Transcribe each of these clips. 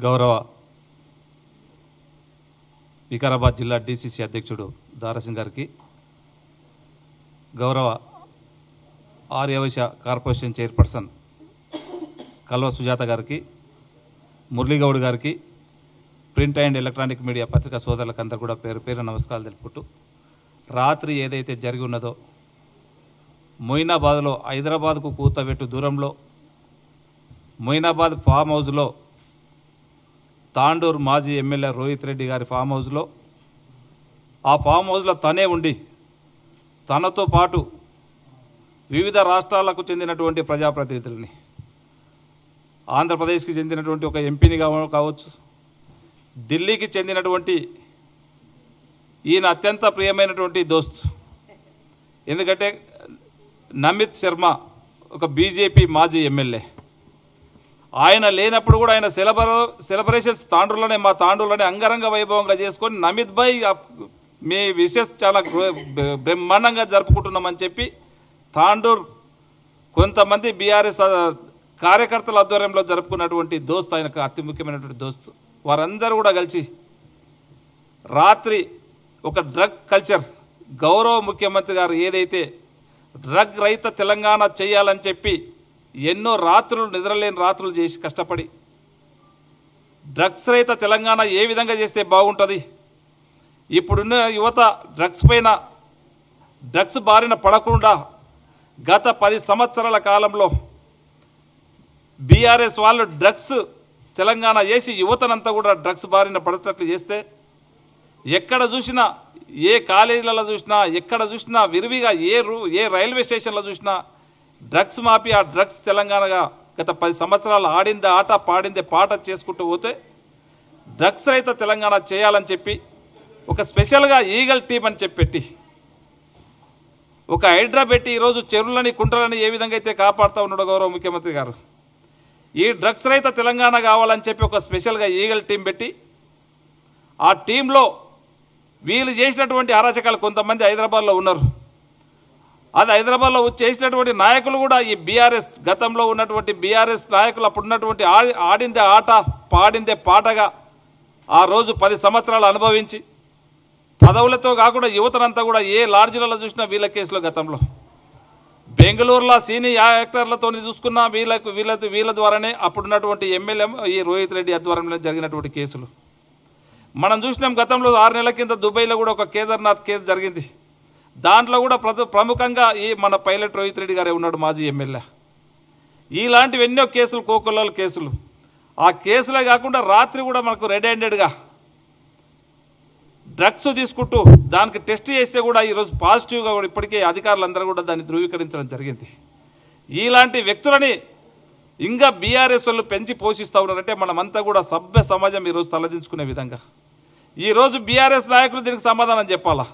గౌరవ వికారాబాద్ జిల్లా డీసీసీ అధ్యక్షుడు దారాసింగ్ గారికి, గౌరవ ఆర్యవైశ్య కార్పొరేషన్ చైర్పర్సన్ కల్వ సుజాత గారికి, మురళీగౌడ్ గారికి, ప్రింట్ అండ్ ఎలక్ట్రానిక్ మీడియా పత్రికా సోదరులకు అందరూ కూడా పేరు పేరు నమస్కారాలు తెలుపుకుంటూ, రాత్రి ఏదైతే జరిగి ఉన్నదో మొయినాబాద్లో హైదరాబాద్కు కూతబెట్టు దూరంలో మొయినాబాద్ ఫామ్ హౌస్లో తాండూరు మాజీ ఎమ్మెల్యే రోహిత్ రెడ్డి గారి ఫామ్ హౌస్లో, ఆ ఫామ్ హౌస్లో తనే ఉండి తనతో పాటు వివిధ రాష్ట్రాలకు చెందినటువంటి ప్రజాప్రతినిధులని, ఆంధ్రప్రదేశ్కి చెందినటువంటి ఒక ఎంపీని కావచ్చు, ఢిల్లీకి చెందినటువంటి ఈయన అత్యంత ప్రియమైనటువంటి దోస్త్, ఎందుకంటే నమిత్ శర్మ ఒక బీజేపీ మాజీ ఎమ్మెల్యే, ఆయన లేనప్పుడు కూడా ఆయన సెలబ్రేషన్స్ తాండూరులోనే మా తాండూరులోనే అంగరంగ వైభవంగా చేసుకొని నమిత్ భాయ్ మీ విషెస్ చాలా బ్రహ్మాండంగా జరుపుకుంటున్నామని చెప్పి తాండూరు కొంతమంది బీఆర్ఎస్ కార్యకర్తల ఆధ్వర్యంలో జరుపుకున్నటువంటి దోస్తు, ఆయనకు అతి ముఖ్యమైనటువంటి దోస్తు. వారందరూ కూడా కలిసి రాత్రి ఒక డ్రగ్ కల్చర్, గౌరవ ముఖ్యమంత్రి గారు ఏదైతే డ్రగ్ రహిత తెలంగాణ చేయాలని చెప్పి ఎన్నో రాత్రులు నిద్రలేని రాత్రులు చేసి కష్టపడి డ్రగ్స్ రహిత తెలంగాణ ఏ విధంగా చేస్తే బాగుంటుంది, ఇప్పుడున్న యువత డ్రగ్స్ పైన డ్రగ్స్ బారిన పడకుండా గత 10 సంవత్సరాల కాలంలో బీఆర్ఎస్ వాళ్ళు డ్రగ్స్ తెలంగాణ చేసి యువతనంతా కూడా డ్రగ్స్ బారిన పడేటట్లు చేస్తే, ఎక్కడ చూసినా ఏ కాలేజీలలో చూసినా ఎక్కడ చూసినా విరివిగా ఏ రైల్వే స్టేషన్లో చూసినా డ్రగ్స్ మాఫియా, డ్రగ్స్ తెలంగాణగా గత 10 సంవత్సరాలు ఆడిందే ఆట పాడిందే పాట చేసుకుంటూ పోతే డ్రగ్స్ రహిత తెలంగాణ చేయాలని చెప్పి ఒక స్పెషల్గా ఈగల్ టీం అని చెప్పి ఒక హైడ్రా పెట్టి ఈరోజు చెరువులని కుంటలని ఏ విధంగా అయితే కాపాడుతూ ఉన్నాడో గౌరవ ముఖ్యమంత్రి గారు, ఈ డ్రగ్స్ రహిత తెలంగాణ కావాలని చెప్పి ఒక స్పెషల్గా ఈగల్ టీం పెట్టి ఆ టీంలో వీళ్ళు చేసినటువంటి అరాచకాలు కొంతమంది హైదరాబాద్లో ఉన్నారు. అది హైదరాబాద్లో చేసినటువంటి నాయకులు కూడా ఈ బీఆర్ఎస్ గతంలో ఉన్నటువంటి బీఆర్ఎస్ నాయకులు అప్పుడు ఉన్నటువంటి ఆడిందే ఆట పాడిందే పాటగా ఆ రోజు 10 సంవత్సరాలు అనుభవించి పదవులతో కాకుండా యువతనంతా కూడా ఏ లాడ్జీలలో చూసినా వీళ్ళ కేసులో గతంలో బెంగళూరులో సీనియర్ యాక్టర్లతో చూసుకున్నా వీళ్ళ ద్వారానే అప్పుడున్నటువంటి ఎమ్మెల్యే ఈ రోహిత్ రెడ్డి ఆధ్వర్యంలో జరిగినటువంటి కేసులు మనం చూసినాం. గతంలో 6 నెలల కింద దుబాయ్లో కూడా ఒక కేదార్నాథ్ కేసు జరిగింది. దాంట్లో కూడా ప్రముఖంగా ఈ మన పైలట్ రోహిత్ రెడ్డి గారే ఉన్నాడు, మాజీ ఎమ్మెల్యే. ఇలాంటివి ఎన్నో కేసులు, కోకొల్లల కేసులు. ఆ కేసులే కాకుండా రాత్రి కూడా మనకు రెడ్ హ్యాండెడ్గా డ్రగ్స్ తీసుకుంటూ దానికి టెస్ట్ చేస్తే కూడా ఈరోజు పాజిటివ్గా కూడా ఇప్పటికే అధికారులందరూ కూడా దాన్ని ధృవీకరించడం జరిగింది. ఇలాంటి వ్యక్తులని ఇంకా బీఆర్ఎస్ వాళ్ళు పెంచి పోషిస్తూ ఉన్నారంటే మనమంతా కూడా సభ్య సమాజం ఈరోజు తలదించుకునే విధంగా ఈరోజు బీఆర్ఎస్ నాయకులు దీనికి సమాధానం చెప్పాలా.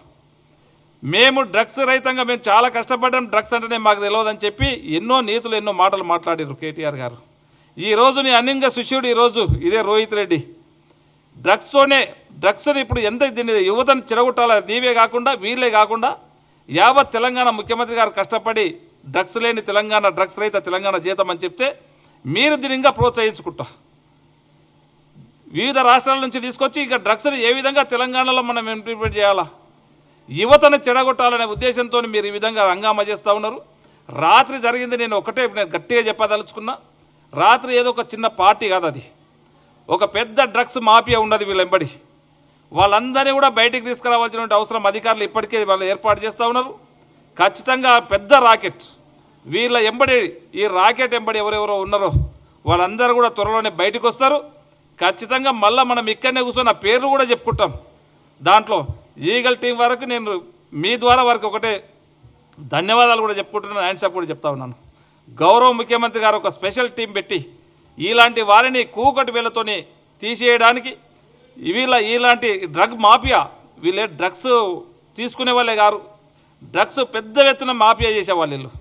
మేము డ్రగ్స్ రహితంగా మేము చాలా కష్టపడ్డాం, డ్రగ్స్ అంటేనే మాకు తెలియదని చెప్పి ఎన్నో నీతులు ఎన్నో మాటలు మాట్లాడారు కేటీఆర్ గారు. ఈరోజు నీ అన్నింగ శిష్యుడు ఈరోజు ఇదే రోహిత్ రెడ్డి డ్రగ్స్ని ఇప్పుడు ఎంత దీన్ని యువతను చెడగొట్టాలా, నీవే కాకుండా వీళ్ళే కాకుండా యావత్ తెలంగాణ ముఖ్యమంత్రి గారు కష్టపడి డ్రగ్స్ లేని తెలంగాణ, డ్రగ్స్ రహిత తెలంగాణ చేద్దామని చెప్తే మీరు దీన్ని ఇంకా ప్రోత్సహించుకుంటా వివిధ రాష్ట్రాల నుంచి తీసుకొచ్చి ఇంకా డ్రగ్స్ని ఏ విధంగా తెలంగాణలో మనం ఇంప్లిమెంట్ చేయాలా, యువతను చెడగొట్టాలనే ఉద్దేశంతో మీరు ఈ విధంగా హంగామా చేస్తూ ఉన్నారు. రాత్రి జరిగింది నేను గట్టిగా చెప్పదలుచుకున్నా. రాత్రి ఏదో ఒక చిన్న పార్టీ కాదు, అది ఒక పెద్ద డ్రగ్స్ మాఫియా ఉన్నది వీళ్ళ వెంబడి. వాళ్ళందరినీ కూడా బయటికి తీసుకురావాల్సిన అవసరం అధికారులు ఇప్పటికే వాళ్ళు ఏర్పాటు చేస్తూ ఉన్నారు. ఖచ్చితంగా పెద్ద రాకెట్ వీళ్ళ ఎంబడి, ఈ రాకెట్ ఎంబడి ఎవరెవరో ఉన్నారో వాళ్ళందరూ కూడా త్వరలోనే బయటకు వస్తారు. ఖచ్చితంగా మళ్ళీ మనం ఇక్కడనే కూర్చొని ఆ పేర్లు కూడా చెప్పుకుంటాం. దాంట్లో ఈగల్ టీం వరకు నేను మీ ద్వారా వరకు ఒకటే ధన్యవాదాలు కూడా చెప్పుకుంటున్నాను, హ్యాండ్సప్ కూడా చెప్తా ఉన్నాను. గౌరవ ముఖ్యమంత్రి గారు ఒక స్పెషల్ టీం పెట్టి ఇలాంటి వారిని కూకటి వీళ్ళతోని తీసేయడానికి, ఇలాంటి డ్రగ్ మాఫియా, వీళ్ళే డ్రగ్స్ తీసుకునే వాళ్ళే గారు, డ్రగ్స్ పెద్ద ఎత్తున మాఫియా చేసేవాళ్ళు వీళ్ళు.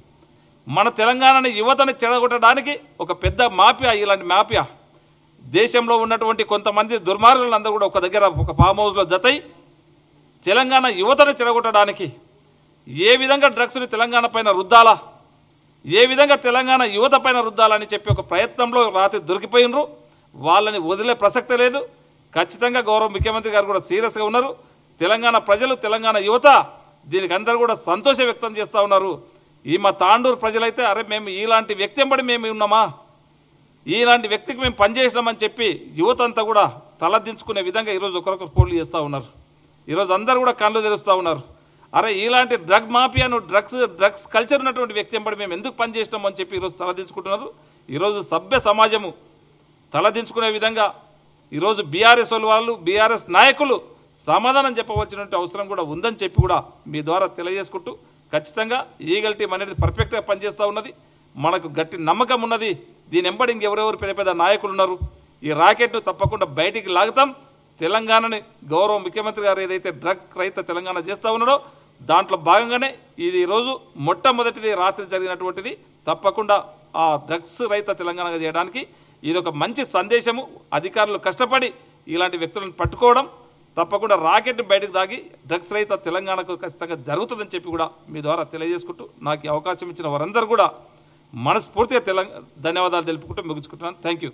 మన తెలంగాణని యువతని చెడగొట్టడానికి ఒక పెద్ద మాఫియా, ఇలాంటి మాఫియా దేశంలో ఉన్నటువంటి కొంతమంది దుర్మార్గులందరూ కూడా ఒక దగ్గర ఒక ఫామ్ హౌస్లో జతై తెలంగాణ యువతని చెడగొట్టడానికి ఏ విధంగా డ్రగ్స్ని తెలంగాణ పైన రుద్దాలా, ఏ విధంగా తెలంగాణ యువత పైన రుద్దాలని చెప్పి ఒక ప్రయత్నంలో రాత్రి దొరికిపోయినరు. వాళ్ళని వదిలే ప్రసక్తే లేదు. ఖచ్చితంగా గౌరవ ముఖ్యమంత్రి గారు కూడా సీరియస్గా ఉన్నారు. తెలంగాణ ప్రజలు, తెలంగాణ యువత దీనికి అందరూ కూడా సంతోషం వ్యక్తం చేస్తూ ఉన్నారు. ఈ మా తాండూరు ప్రజలైతే అరే మేము ఇలాంటి వ్యక్తి ఎంబడి మేము ఉన్నామా, ఇలాంటి వ్యక్తికి మేము పనిచేసినామని చెప్పి యువత అంతా కూడా తలదించుకునే విధంగా ఈరోజు ఒకరొకరు పోటీ చేస్తూ ఉన్నారు. ఈరోజు అందరూ కూడా కళ్ళు తెరుస్తూ ఉన్నారు. అరే ఇలాంటి డ్రగ్ మాఫియాను డ్రగ్స్ కల్చర్ ఉన్నటువంటి వ్యక్తి ఎంబడి మేము ఎందుకు పనిచేసినాం అని చెప్పి ఈరోజు తలదించుకుంటున్నారు. ఈరోజు సభ్య సమాజము తలదించుకునే విధంగా ఈరోజు బీఆర్ఎస్ వాళ్ళు బీఆర్ఎస్ నాయకులు సమాధానం చెప్పవలసినటువంటి అవసరం కూడా ఉందని చెప్పి కూడా మీ ద్వారా తెలియజేసుకుంటూ ఖచ్చితంగా ఈగల్ టీం అనేది పర్ఫెక్ట్గా పనిచేస్తూ ఉన్నది. మనకు గట్టి నమ్మకం ఉన్నది. దీని ఎంబడి ఇంకెవరెవరు పెద్ద పెద్ద నాయకులు ఉన్నారు. ఈ రాకెట్ను తప్పకుండా బయటికి లాగుతాం. తెలంగాణని గౌరవ ముఖ్యమంత్రి గారు ఏదైతే డ్రగ్ రహిత తెలంగాణ చేస్తూ ఉన్నాడో దాంట్లో భాగంగానే ఇది ఈరోజు మొట్టమొదటిది రాత్రి జరిగినటువంటిది. తప్పకుండా ఆ డ్రగ్స్ రహిత తెలంగాణగా చేయడానికి ఇది ఒక మంచి సందేశము. అధికారులు కష్టపడి ఇలాంటి వ్యక్తులను పట్టుకోవడం, తప్పకుండా రాకెట్ బయటకు దాగి డ్రగ్స్ రహిత తెలంగాణకు ఖచ్చితంగా జరుగుతుందని చెప్పి కూడా మీ ద్వారా తెలియజేసుకుంటూ నాకు ఈ అవకాశం ఇచ్చిన వారందరూ కూడా మనస్ఫూర్తిగా ధన్యవాదాలు తెలుపుకుంటూ ముగించుకుంటున్నాను. Thank you.